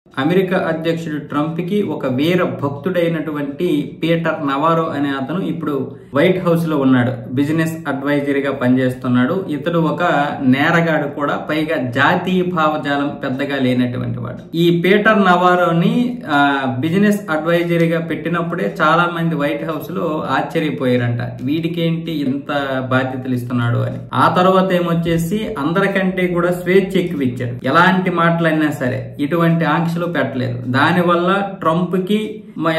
America అధ్యక్షుడు Trump కి ఒక వీర భక్తుడైనటువంటి పీటర్ నవారో అనే అతను ఇప్పుడు వైట్ హౌస్ లో ఉన్నాడు. బిజినెస్ అడ్వైజర్ గా పనిచేస్తున్నాడు. ఇతడు ఒక నేరగాడు కూడా, పైగా జాతీయ భావజాలం పెద్దగా లేనటువంటి వాడు. ఈ పీటర్ నవారోని బిజినెస్ అడ్వైజర్ గా పెట్టినప్పుడే చాలా మంది వైట్ హౌస్ లో ఆశ్చర్యపోయారంట, వీడికేంటి ఇంత బాధ్యతలు ఇస్తున్నాడు అని. ఆ తర్వాత ఏమొచ్చేసి అందరికంటే కూడా స్వేచ్ఛ ఎక్కువ ఇచ్చారు. ఎలాంటి మాటలైనా సరే ఇటువంటి ఆంక్షలు పెట్టలేదు. దానివల్ల ట్రంప్ కి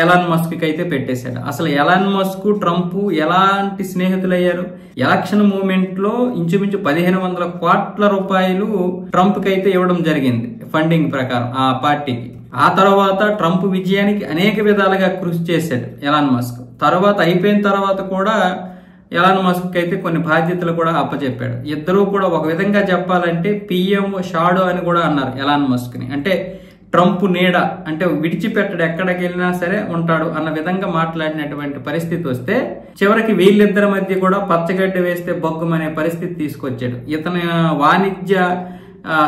ఎలాన్ మస్క్ కి అయితే పెట్టేశాడు. అసలు ఎలాన్ మస్క్ ట్రంప్ ఎలాంటి స్నేహితులయ్యారు? ఎలక్షన్ మూమెంట్ లో ఇంచుమించు 1500 కోట్ల రూపాయలు ట్రంప్ కి అయితే ఇవ్వడం జరిగింది ఫండింగ్ ప్రకారం ఆ పార్టీకి. ఆ తర్వాత ట్రంప్ విజయానికి అనేక విధాలుగా కృషి చేశాడు ఎలాన్ మస్క్. తర్వాత అయిపోయిన తర్వాత కూడా ఎలాన్ మస్క్ అయితే కొన్ని బాధ్యతలు కూడా అప్పచెప్పాడు. ఇద్దరూ కూడా ఒక విధంగా చెప్పాలంటే పిఎం షాడో అని కూడా అన్నారు ఎలాన్ మస్క్ ని. అంటే ట్రంప్ నీడ, అంటే విడిచిపెట్టడు, ఎక్కడికి వెళ్ళినా సరే ఉంటాడు అన్న విధంగా మాట్లాడినటువంటి పరిస్థితి వస్తే చివరికి వీళ్ళిద్దరి మధ్య కూడా పచ్చగడ్డ వేస్తే బొగ్గమనే పరిస్థితి తీసుకొచ్చాడు. ఇతని వాణిజ్య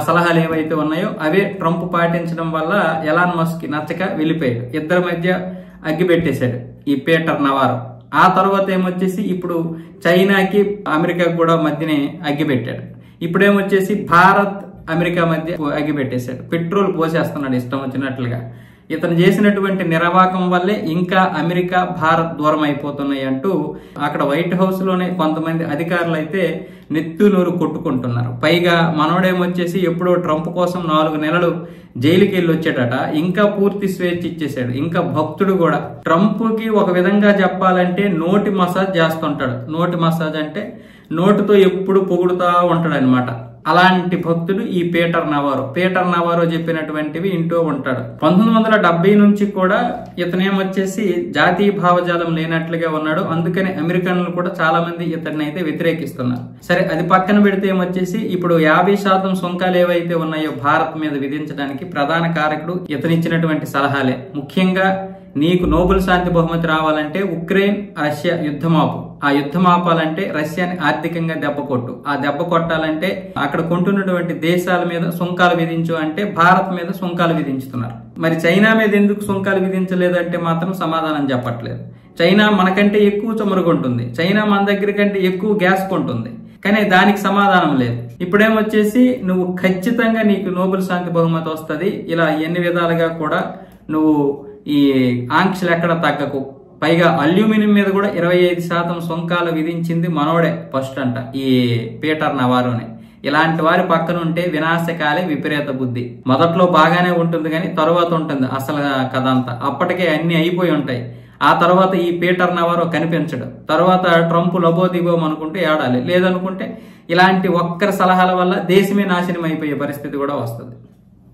సలహాలు ఏవైతే ఉన్నాయో అవే ట్రంప్ పాటించడం వల్ల ఎలాన్ మస్క్ కి నచ్చక వెళ్ళిపోయాడు. ఇద్దరి మధ్య అగ్గి పెట్టేశాడు ఈ పీటర్ నవారో. ఆ తర్వాత ఏమొచ్చేసి ఇప్పుడు చైనాకి అమెరికాకి కూడా మధ్యనే అగ్గి పెట్టాడు. ఇప్పుడేమొచ్చేసి భారత్ అమెరికా మధ్య అగ్గి పెట్టేశాడు. పెట్రోల్ పోసేస్తున్నాడు ఇష్టం వచ్చినట్లుగా. ఇతను చేసినటువంటి నిర్వాహకం వల్లే ఇంకా అమెరికా భారత్ దూరం అయిపోతున్నాయి అంటూ అక్కడ వైట్ హౌస్ లోనే కొంతమంది అధికారులు అయితే నెత్తు నూరు కొట్టుకుంటున్నారు. పైగా మనోడేమొచ్చేసి ఎప్పుడో ట్రంప్ కోసం 4 నెలలు జైలుకి వెళ్ళి వచ్చాడట. ఇంకా పూర్తి స్వేచ్ఛ ఇచ్చేసాడు. ఇంకా భక్తుడు కూడా. ట్రంప్ కి ఒక విధంగా చెప్పాలంటే నోటి మసాజ్ చేస్తుంటాడు. నోటి మసాజ్ అంటే నోటితో ఎప్పుడు పొగుడుతా ఉంటాడు అనమాట. అలాంటి భక్తుడు ఈ పీటర్ నవారో. పీటర్ నవారో చెప్పినటువంటివి ఇంటూ ఉంటాడు. 1970 నుంచి కూడా ఇతనేమొచ్చేసి జాతీయ భావజాలం లేనట్లుగా ఉన్నాడు. అందుకని అమెరికన్లు కూడా చాలా మంది ఇతన్ని అయితే వ్యతిరేకిస్తున్నారు. సరే, అది పక్కన పెడితే ఏమొచ్చేసి ఇప్పుడు 50% సుంకాలు ఏవైతే ఉన్నాయో భారత్ మీద విధించడానికి ప్రధాన కారకుడు ఇతనిచ్చినటువంటి సలహాలే. ముఖ్యంగా నీకు నోబెల్ శాంతి బహుమతి రావాలంటే ఉక్రెయిన్ రష్యా యుద్ధం ఆపు. ఆ యుద్ధం ఆపాలంటే రష్యాని ఆర్థికంగా దెబ్బ కొట్టు. ఆ దెబ్బ కొట్టాలంటే అక్కడ కొంటున్నటువంటి దేశాల మీద సుంకాలు విధించు అంటే భారత్ మీద సుంకాలు విధించుతున్నారు. మరి చైనా మీద ఎందుకు సుంకాలు విధించలేదంటే మాత్రం సమాధానం చెప్పట్లేదు. చైనా మనకంటే ఎక్కువ చమురు కొంటుంది. చైనా మన దగ్గర కంటే ఎక్కువ గ్యాస్ కొంటుంది. కానీ దానికి సమాధానం లేదు. ఇప్పుడేమొచ్చేసి నువ్వు ఖచ్చితంగా నీకు నోబెల్ శాంతి బహుమతి వస్తుంది. ఇలా ఎన్ని విధాలుగా కూడా నువ్వు ఈ ఆంక్షలు ఎక్కడ తగ్గకు. పైగా అల్యూమినియం మీద కూడా 25% సుంకాలు విధించింది మనోడే ఫస్ట్ అంట, ఈ పీటర్ నవారోనే. ఇలాంటి వారి పక్కన ఉంటే వినాశకాలే విపరీత బుద్ధి. మొదట్లో బాగానే ఉంటుంది కానీ తర్వాత ఉంటుంది అసలు కథ అంతా. అప్పటికే అన్ని అయిపోయి ఉంటాయి. ఆ తర్వాత ఈ పీటర్ నవారో కనిపించడు. తర్వాత ట్రంప్ లబోదిబోం అనుకుంటే ఏడాలి, లేదనుకుంటే ఇలాంటి ఒక్కరి సలహాల వల్ల దేశమే నాశనం అయిపోయే పరిస్థితి కూడా వస్తుంది.